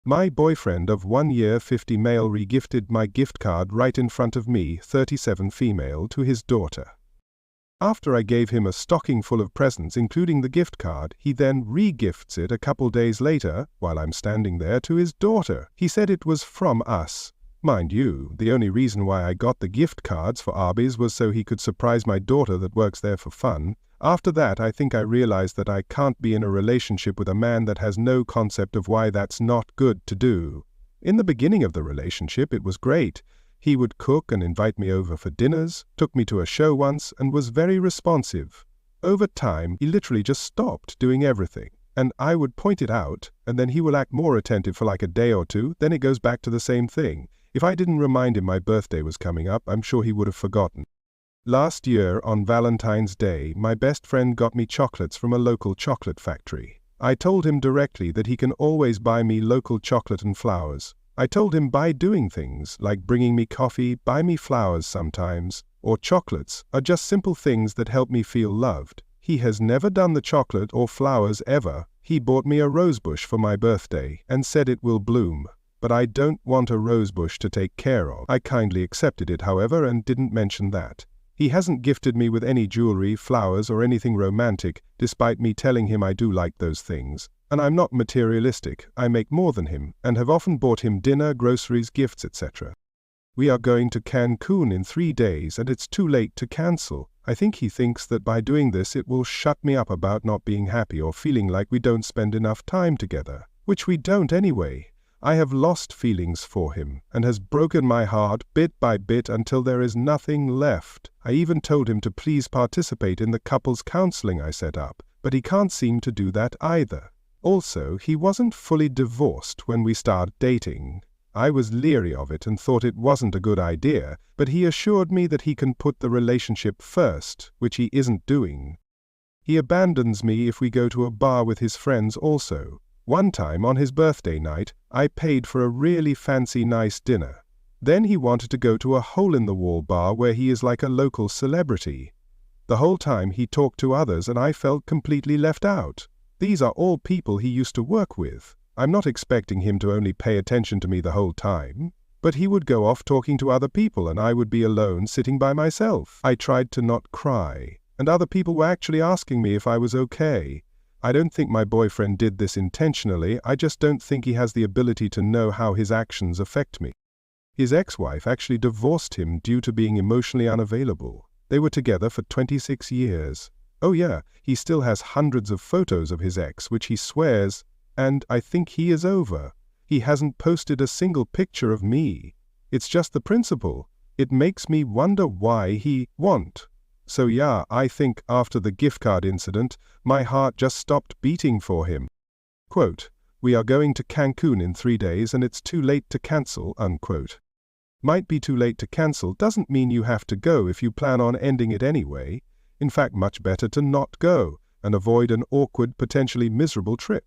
My boyfriend of 1 year 50 male regifted my gift card right in front of me 37 female to his daughter. After I gave him a stocking full of presents including the gift card, he then re-gifts it a couple days later, while I'm standing there, to his daughter. He said it was from us. Mind you, the only reason why I got the gift cards for Arby's was so he could surprise my daughter that works there for fun. After that, I think I realized that I can't be in a relationship with a man that has no concept of why that's not good to do. In the beginning of the relationship, it was great. He would cook and invite me over for dinners, took me to a show once, and was very responsive. Over time, he literally just stopped doing everything. And I would point it out, and then he will act more attentive for like a day or two, then it goes back to the same thing. If I didn't remind him my birthday was coming up, I'm sure he would have forgotten. Last year, on Valentine's Day, my best friend got me chocolates from a local chocolate factory. I told him directly that he can always buy me local chocolate and flowers. I told him by doing things like bringing me coffee, buy me flowers sometimes, or chocolates are just simple things that help me feel loved. He has never done the chocolate or flowers ever. He bought me a rosebush for my birthday and said it will bloom. But I don't want a rosebush to take care of. I kindly accepted it, however, and didn't mention that. He hasn't gifted me with any jewelry, flowers, or anything romantic, despite me telling him I do like those things. And I'm not materialistic. I make more than him, and have often bought him dinner, groceries, gifts, etc. We are going to Cancun in 3 days, and it's too late to cancel. I think he thinks that by doing this it will shut me up about not being happy or feeling like we don't spend enough time together, which we don't anyway. I have lost feelings for him, and has broken my heart bit by bit until there is nothing left. I even told him to please participate in the couples counseling I set up, but he can't seem to do that either. Also, he wasn't fully divorced when we started dating. I was leery of it and thought it wasn't a good idea, but he assured me that he can put the relationship first, which he isn't doing. He abandons me if we go to a bar with his friends also. One time on his birthday night, I paid for a really fancy nice dinner. Then he wanted to go to a hole-in-the-wall bar where he is like a local celebrity. The whole time he talked to others and I felt completely left out. These are all people he used to work with. I'm not expecting him to only pay attention to me the whole time. But he would go off talking to other people and I would be alone sitting by myself. I tried to not cry, and other people were actually asking me if I was okay. I don't think my boyfriend did this intentionally, I just don't think he has the ability to know how his actions affect me. His ex-wife actually divorced him due to being emotionally unavailable. They were together for 26 years. Oh yeah, he still has hundreds of photos of his ex which he swears, and I think he is over. He hasn't posted a single picture of me. It's just the principle. It makes me wonder why he won't. So yeah, I think after the gift card incident, my heart just stopped beating for him. Quote, "We are going to Cancun in 3 days and it's too late to cancel," unquote. Might be too late to cancel doesn't mean you have to go if you plan on ending it anyway. In fact, much better to not go and avoid an awkward, potentially miserable trip.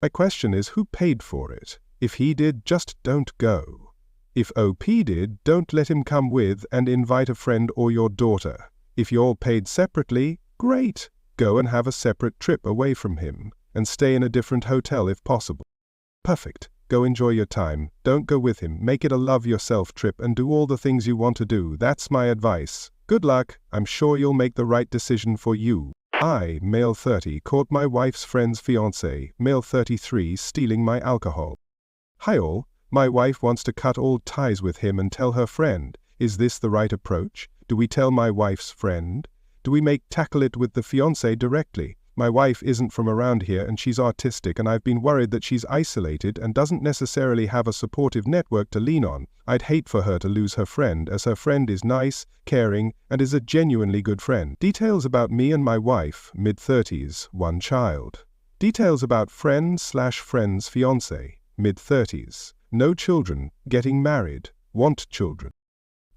My question is, who paid for it? If he did, just don't go. If OP did, don't let him come with and invite a friend or your daughter. If you all paid separately, great. Go and have a separate trip away from him, and stay in a different hotel if possible. Perfect. Go enjoy your time. Don't go with him. Make it a love yourself trip and do all the things you want to do. That's my advice. Good luck. I'm sure you'll make the right decision for you. I, male 30, caught my wife's friend's fiancé, male 33, stealing my alcohol. Hi all. My wife wants to cut all ties with him and tell her friend. Is this the right approach? Do we tell my wife's friend? Do we tackle it with the fiancé directly? My wife isn't from around here and she's autistic and I've been worried that she's isolated and doesn't necessarily have a supportive network to lean on. I'd hate for her to lose her friend as her friend is nice, caring, and is a genuinely good friend. Details about me and my wife, mid-30s, 1 child. Details about friend/friend's fiancé, mid-30s, no children, getting married, want children.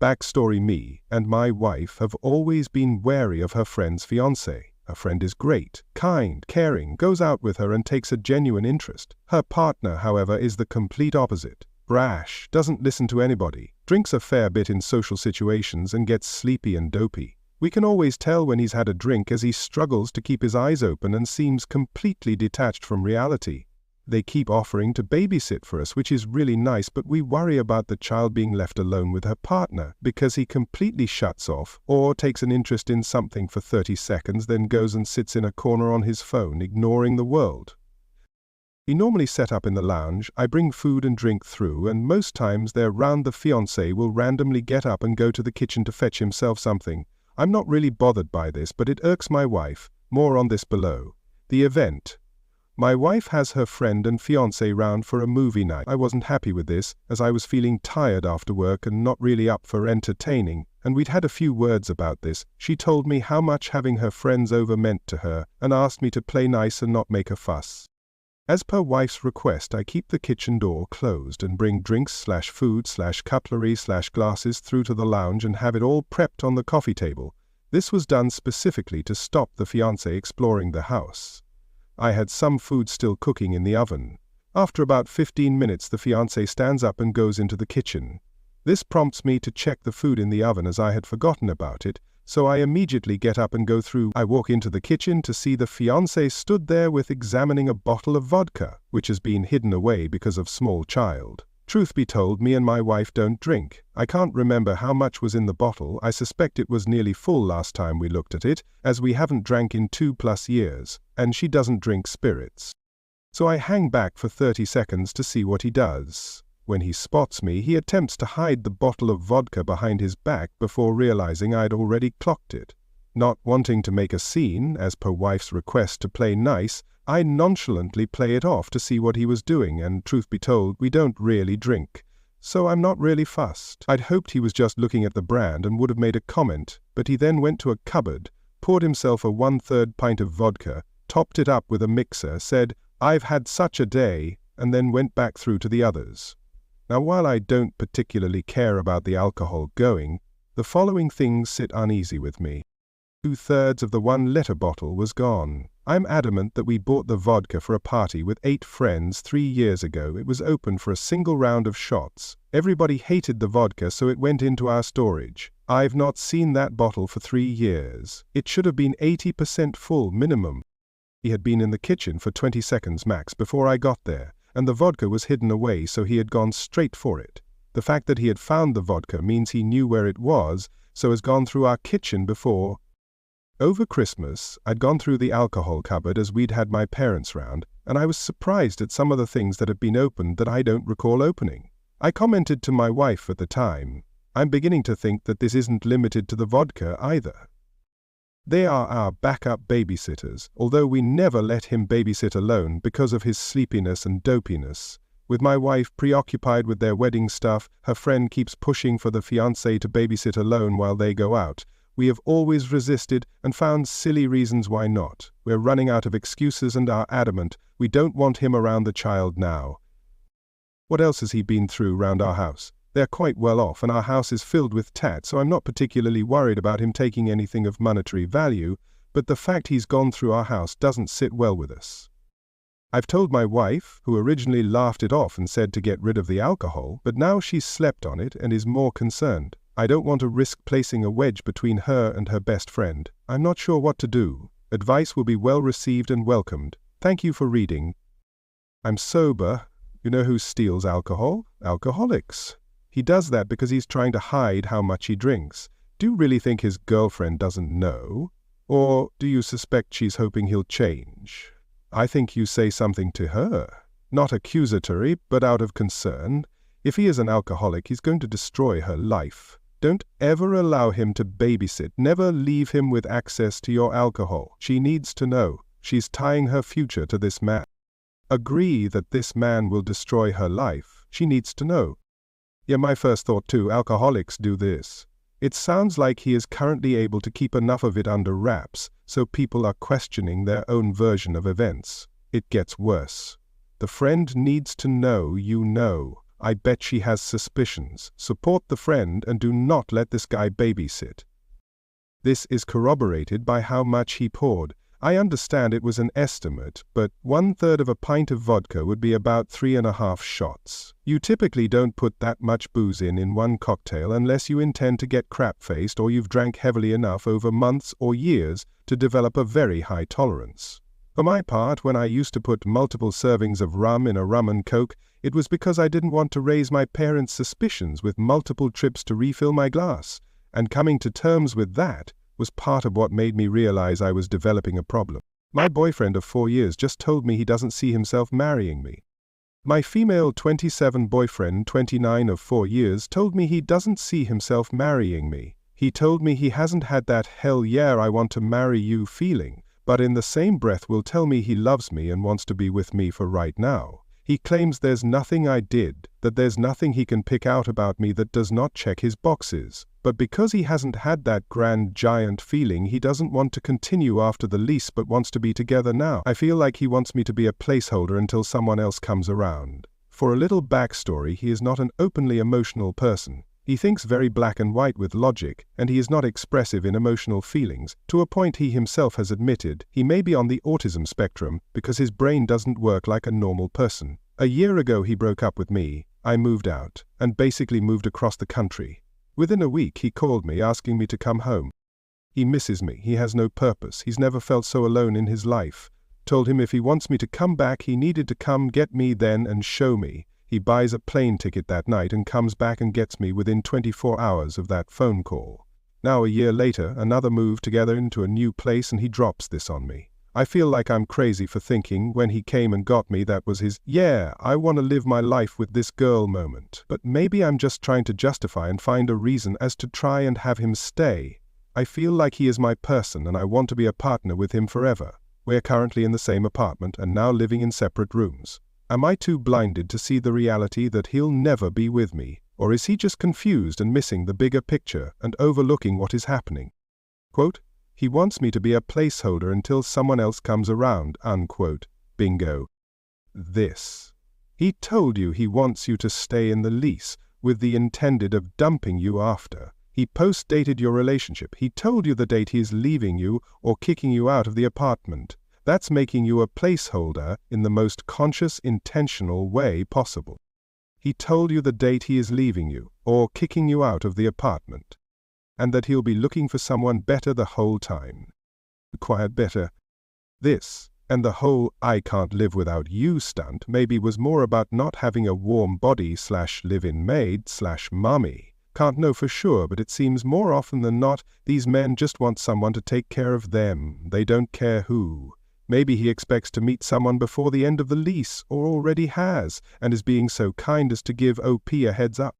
Backstory: me and my wife have always been wary of her friend's fiancé. Her friend is great, kind, caring, goes out with her and takes a genuine interest. Her partner, however, is the complete opposite. Brash, doesn't listen to anybody, drinks a fair bit in social situations and gets sleepy and dopey. We can always tell when he's had a drink as he struggles to keep his eyes open and seems completely detached from reality. They keep offering to babysit for us, which is really nice, but we worry about the child being left alone with her partner because he completely shuts off or takes an interest in something for 30 seconds, then goes and sits in a corner on his phone, ignoring the world. He normally set up in the lounge. I bring food and drink through, and most times they're round. The fiancé will randomly get up and go to the kitchen to fetch himself something. I'm not really bothered by this, but it irks my wife. More on this below. The event. My wife has her friend and fiancé round for a movie night. I wasn't happy with this, as I was feeling tired after work and not really up for entertaining, and we'd had a few words about this. She told me how much having her friends over meant to her, and asked me to play nice and not make a fuss. As per wife's request, I keep the kitchen door closed and bring drinks/food/cutlery/glasses through to the lounge and have it all prepped on the coffee table. This was done specifically to stop the fiancé exploring the house. I had some food still cooking in the oven. After about 15 minutes, the fiancé stands up and goes into the kitchen. This prompts me to check the food in the oven, as I had forgotten about it, so I immediately get up and go through. I walk into the kitchen to see the fiancé stood there with examining a bottle of vodka, which has been hidden away because of small child. Truth be told, me and my wife don't drink. I can't remember how much was in the bottle. I suspect it was nearly full last time we looked at it, as we haven't drank in 2+ years, and she doesn't drink spirits. So I hang back for 30 seconds to see what he does. When he spots me, he attempts to hide the bottle of vodka behind his back before realizing I'd already clocked it. Not wanting to make a scene, as per wife's request to play nice, I nonchalantly play it off to see what he was doing, and truth be told, we don't really drink, so I'm not really fussed. I'd hoped he was just looking at the brand and would have made a comment, but he then went to a cupboard, poured himself a 1/3 pint of vodka, topped it up with a mixer, said, "I've had such a day," and then went back through to the others. Now, while I don't particularly care about the alcohol going, the following things sit uneasy with me. 2/3 of the 1-liter bottle was gone. I'm adamant that we bought the vodka for a party with 8 friends 3 years ago. It was open for a single round of shots. Everybody hated the vodka, so it went into our storage. I've not seen that bottle for 3 years. It should have been 80% full minimum. He had been in the kitchen for 20 seconds max before I got there, and the vodka was hidden away, so he had gone straight for it. The fact that he had found the vodka means he knew where it was, so has gone through our kitchen before. Over Christmas, I'd gone through the alcohol cupboard as we'd had my parents round, and I was surprised at some of the things that had been opened that I don't recall opening. I commented to my wife at the time, "I'm beginning to think that this isn't limited to the vodka either." They are our backup babysitters, although we never let him babysit alone because of his sleepiness and dopiness. With my wife preoccupied with their wedding stuff, her friend keeps pushing for the fiancé to babysit alone while they go out. We have always resisted and found silly reasons why not. We're running out of excuses and are adamant we don't want him around the child now. What else has he been through round our house? They're quite well off and our house is filled with tat, so I'm not particularly worried about him taking anything of monetary value, but the fact he's gone through our house doesn't sit well with us. I've told my wife, who originally laughed it off and said to get rid of the alcohol, but now she's slept on it and is more concerned. I don't want to risk placing a wedge between her and her best friend. I'm not sure what to do. Advice will be well received and welcomed. Thank you for reading. I'm sober. You know who steals alcohol? Alcoholics. He does that because he's trying to hide how much he drinks. Do you really think his girlfriend doesn't know? Or do you suspect she's hoping he'll change? I think you say something to her. Not accusatory, but out of concern. If he is an alcoholic, he's going to destroy her life. Don't ever allow him to babysit. Never leave him with access to your alcohol. She needs to know. She's tying her future to this man. Agree that this man will destroy her life. She needs to know. Yeah, my first thought too, alcoholics do this. It sounds like he is currently able to keep enough of it under wraps, so people are questioning their own version of events. It gets worse. The friend needs to know you know. I bet she has suspicions. Support the friend and do not let this guy babysit. This is corroborated by how much he poured. I understand it was an estimate, but 1/3 of a pint of vodka would be about 3.5 shots. You typically don't put that much booze in one cocktail unless you intend to get crap-faced or you've drank heavily enough over months or years to develop a very high tolerance. For my part, when I used to put multiple servings of rum in a rum and coke, it was because I didn't want to raise my parents' suspicions with multiple trips to refill my glass, and coming to terms with that was part of what made me realize I was developing a problem. My boyfriend of 4 years just told me he doesn't see himself marrying me. My female 27 boyfriend, 29 of 4 years, told me he doesn't see himself marrying me. He told me he hasn't had that hell yeah I want to marry you feeling, but in the same breath will tell me he loves me and wants to be with me for right now. He claims there's nothing I did, that there's nothing he can pick out about me that does not check his boxes. But because he hasn't had that grand giant feeling, he doesn't want to continue after the lease but wants to be together now. I feel like he wants me to be a placeholder until someone else comes around. For a little backstory, he is not an openly emotional person. He thinks very black and white with logic, and he is not expressive in emotional feelings. To a point he himself has admitted, he may be on the autism spectrum because his brain doesn't work like a normal person. A year ago he broke up with me, I moved out, and basically moved across the country. Within a week he called me asking me to come home. He misses me, he has no purpose, he's never felt so alone in his life. Told him if he wants me to come back he needed to come get me then and show me. He buys a plane ticket that night and comes back and gets me within 24 hours of that phone call. Now a year later, another move together into a new place and he drops this on me. I feel like I'm crazy for thinking when he came and got me that was his, yeah, I want to live my life with this girl moment. But maybe I'm just trying to justify and find a reason as to try and have him stay. I feel like he is my person and I want to be a partner with him forever. We're currently in the same apartment and now living in separate rooms. Am I too blinded to see the reality that he'll never be with me, or is he just confused and missing the bigger picture and overlooking what is happening? Quote, he wants me to be a placeholder until someone else comes around, unquote. Bingo. This. He told you he wants you to stay in the lease, with the intended of dumping you after. He post-dated your relationship. He told you the date he is leaving you or kicking you out of the apartment. That's making you a placeholder in the most conscious, intentional way possible. He told you the date he is leaving you, or kicking you out of the apartment, and that he'll be looking for someone better the whole time. Acquired better. This, and the whole I can't live without you stunt maybe was more about not having a warm body / live-in maid / mummy. Can't know for sure, but it seems more often than not, these men just want someone to take care of them. They don't care who. Maybe he expects to meet someone before the end of the lease, or already has, and is being so kind as to give OP a heads up.